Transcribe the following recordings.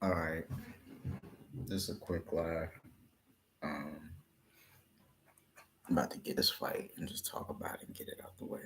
All right, just a quick live. Um, I'm about to get this fight and just talk about it and get it out the way.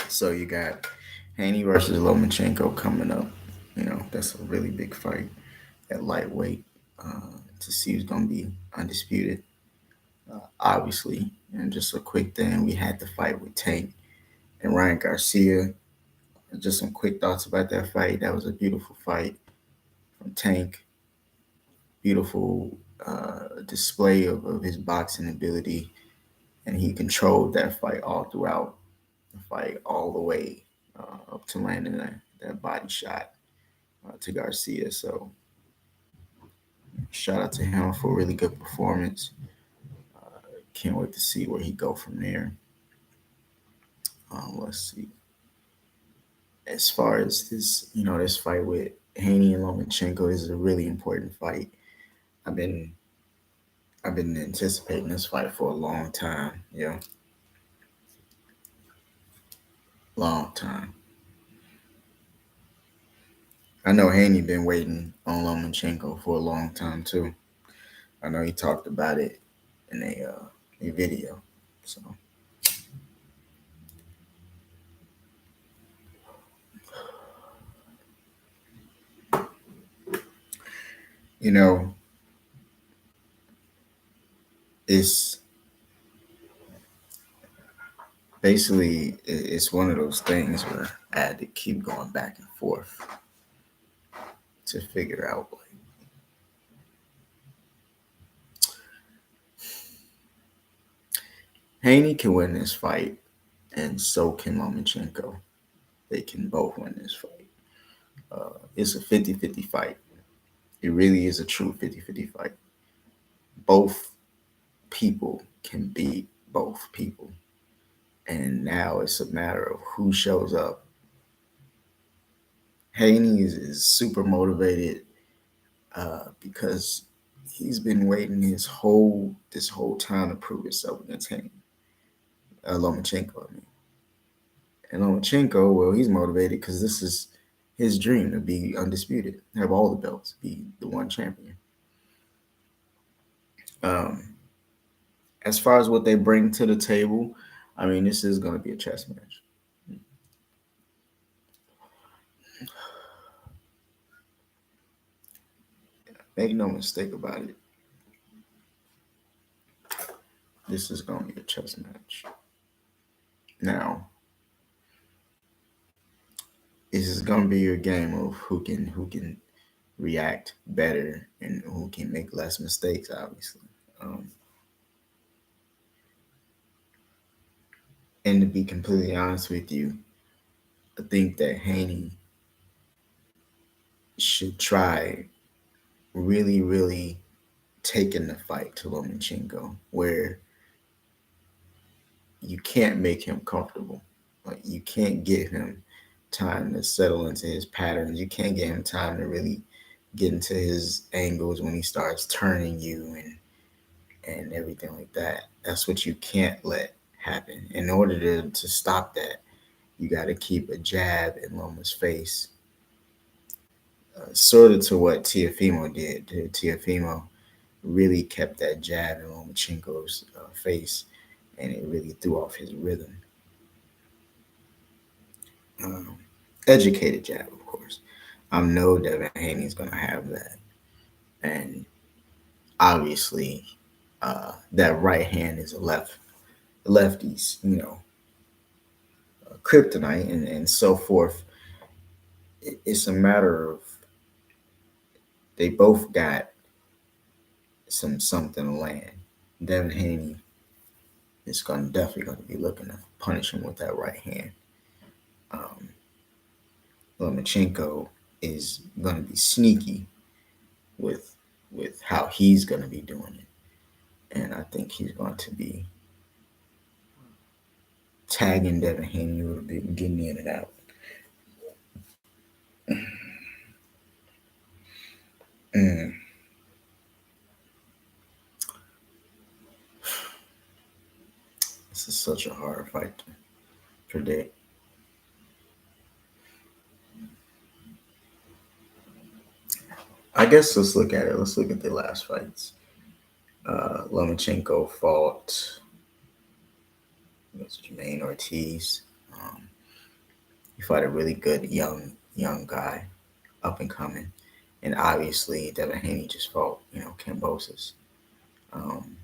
So you got Haney versus Lomachenko coming up. You know that's a really big fight at lightweight to see who's gonna be undisputed. Obviously, and just a quick thing, we had the fight with Tank and Ryan Garcia. Just some quick thoughts about that fight. That was a beautiful fight from Tank. Beautiful display of his boxing ability, and he controlled that fight all throughout the fight, all the way up to landing that body shot to Garcia. So shout out to him for a really good performance. Can't wait to see where he go from there. Let's see. As far as this, this fight with Haney and Lomachenko is a really important fight. I've been I've been anticipating this fight for a long time. Yeah, long time. I know Haney been waiting on Lomachenko for a long time too. I know he talked about it in a video. So you know, it's it's one of those things where I had to keep going back and forth to figure out like Haney can win this fight, and so can Lomachenko. They can both win this fight. It's a 50-50 fight. It really is a true 50-50 fight. Both people can beat both people. And now it's a matter of who shows up. Haney is super motivated because he's been waiting this whole time to prove himself against Haney, Lomachenko. I mean, and Lomachenko, well, he's motivated because this is his dream to be undisputed, have all the belts, be the one champion. Um, as far as what they bring to the table, I mean, this is going to be a chess match. Make no mistake about it. This is going to be a chess match. Now, this is going to be your game of who can react better and who can make less mistakes. Obviously, um, and to be completely honest with you, I think that Haney should try really taking the fight to Lomachenko, where you can't make him comfortable. Like you can't get him time to settle into his patterns. You can't get him time to really get into his angles when he starts turning you and everything like that. That's what you can't let happen. In order to stop that, you got to keep a jab in Loma's face, sort of to what Tiafimo did. Tiafimo really kept that jab in Lomachenko's face, and it really threw off his rhythm. Um, Educated jab, of course. I know Devin Haney's going to have that. And obviously, that right hand is a lefty's, kryptonite and so forth. It's a matter of they both got something to land. Devin Haney is definitely going to be looking to punish him with that right hand. Um, Lomachenko is going to be sneaky with how he's going to be doing it, and I think he's going to be tagging Devin Haney a little bit and getting in and out. Mm, this is such a hard fight to predict. I guess let's look at it. Let's look at the last fights. Lomachenko fought against Jermaine Ortiz. Um, he fought a really good young guy, up and coming, and obviously Devin Haney just fought Cambosis. Um,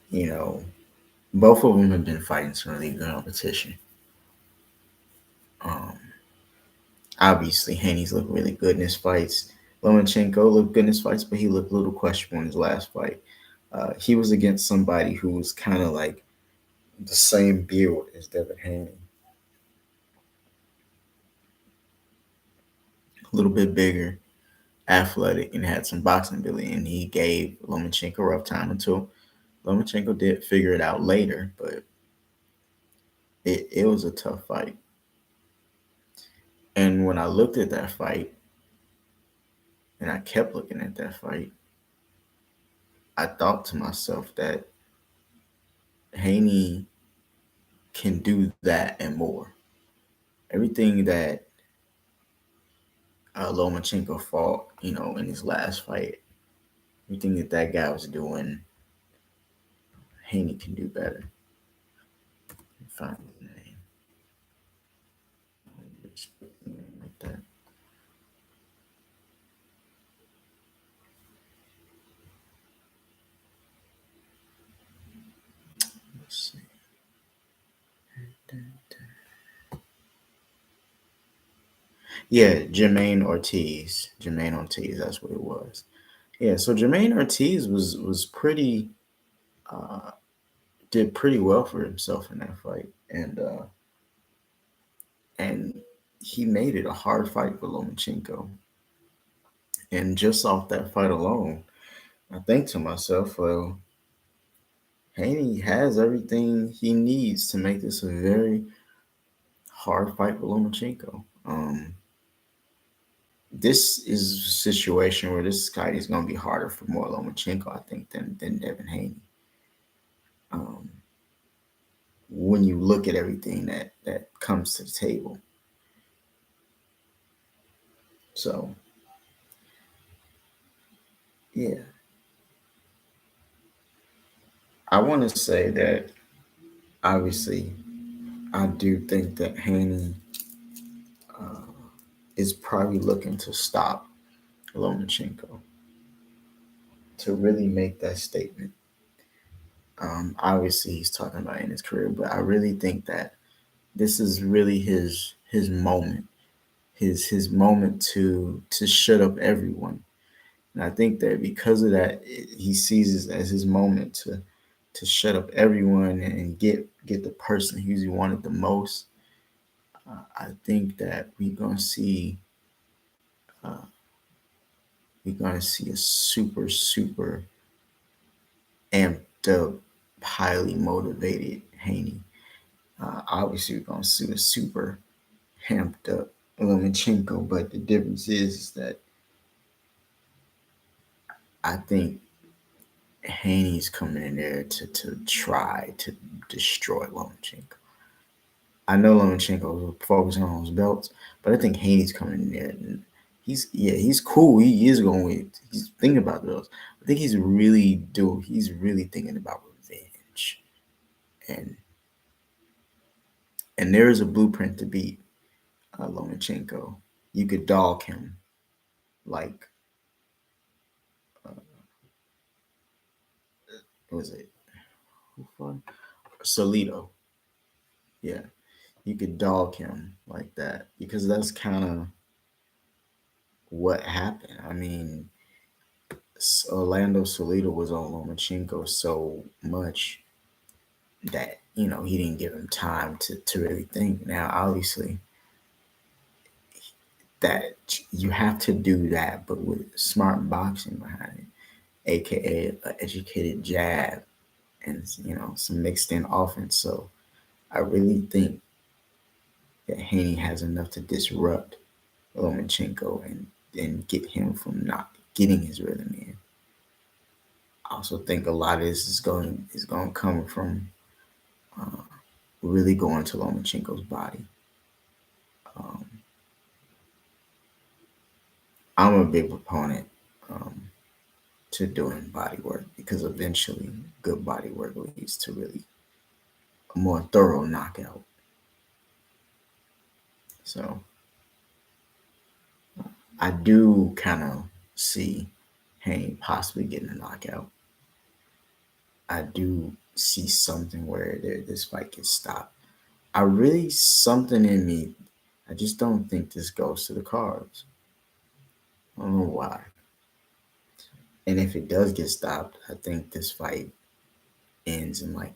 you know, both of them have been fighting some really good competition. Um, Obviously, Haney's looked really good in his fights. Lomachenko looked good in his fights, but he looked a little questionable in his last fight. He was against somebody who was kind of like the same build as Devin Haney, a little bit bigger, athletic, and had some boxing ability. And he gave Lomachenko a rough time until Lomachenko did figure it out later, but it was a tough fight. And when I looked at that fight, and I kept looking at that fight, I thought to myself that Haney can do that and more. Everything that Lomachenko fought, in his last fight, everything that guy was doing, Haney can do better. Find his name. Like that. Let's see. Yeah, Jermaine Ortiz. Jermaine Ortiz, that's what it was. Yeah, so Jermaine Ortiz was pretty did pretty well for himself in that fight, and he made it a hard fight for Lomachenko. And just off that fight alone, I think to myself, well, Haney has everything he needs to make this a very hard fight for Lomachenko. This is a situation where this fight is going to be harder for more Lomachenko, I think, than Devin Haney. Um, when you look at everything that comes to the table, so yeah, I want to say that obviously I do think that Haney uh, is probably looking to stop Lomachenko to really make that statement. Obviously, he's talking about in his career, but I really think that this is really his moment, his moment to shut up everyone. And I think that because of that, he sees it as his moment to shut up everyone and get the person he wanted the most. I think that uh, we're gonna see a super amped up, highly motivated Haney. Obviously, we're gonna see a super amped up Lomachenko, but the difference is that I think Haney's coming in there to try to destroy Lomachenko. I know Lomachenko was focusing on his belts, but I think Haney's coming in there and he's cool. He is going with he's thinking about those. I think he's really thinking about revenge. And there is a blueprint to beat Lomachenko. You could dog him like uh, what was it? Who fought? Solito. Yeah, you could dog him like that because that's kind of what happened. I mean, Orlando Solito was on Lomachenko so much that he didn't give him time to really think. Now, obviously, that you have to do that, but with smart boxing behind it, aka an educated jab and some mixed in offense. So I really think that Haney has enough to disrupt Lomachenko and get him from not getting his rhythm in. I also think a lot of this is going to come from uh, really going to Lomachenko's body. Um, I'm a big proponent um, to doing body work because eventually good body work leads to really a more thorough knockout. So I do kind of see Haney possibly getting a knockout. I do see something where this fight gets stopped. I really something in me. I just don't think this goes to the cards. I don't know why. And if it does get stopped, I think this fight ends in like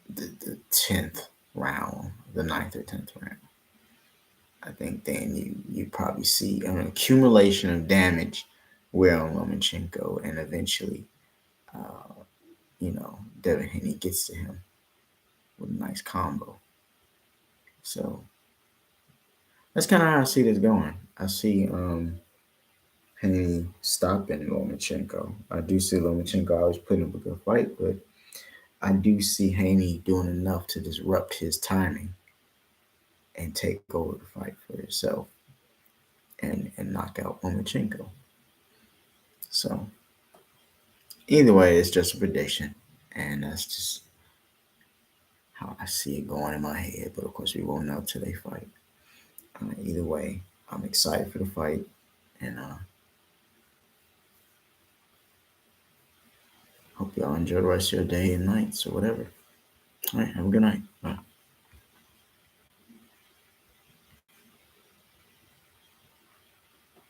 the 10th round, the ninth or 10th round. I think then you probably see an accumulation of damage where on Lomachenko, and eventually, uh, Devin Haney gets to him with a nice combo. So that's kind of how I see this going. I see Haney stopping Lomachenko. I do see Lomachenko always putting up a good fight, but I do see Haney doing enough to disrupt his timing and take over the fight for himself and knock out Lomachenko. So either way, it's just a prediction, and that's just how I see it going in my head. But of course, we won't know till they fight. Either way, I'm excited for the fight, and hope y'all enjoy the rest of your day and nights or whatever. All right, have a good night. Bye.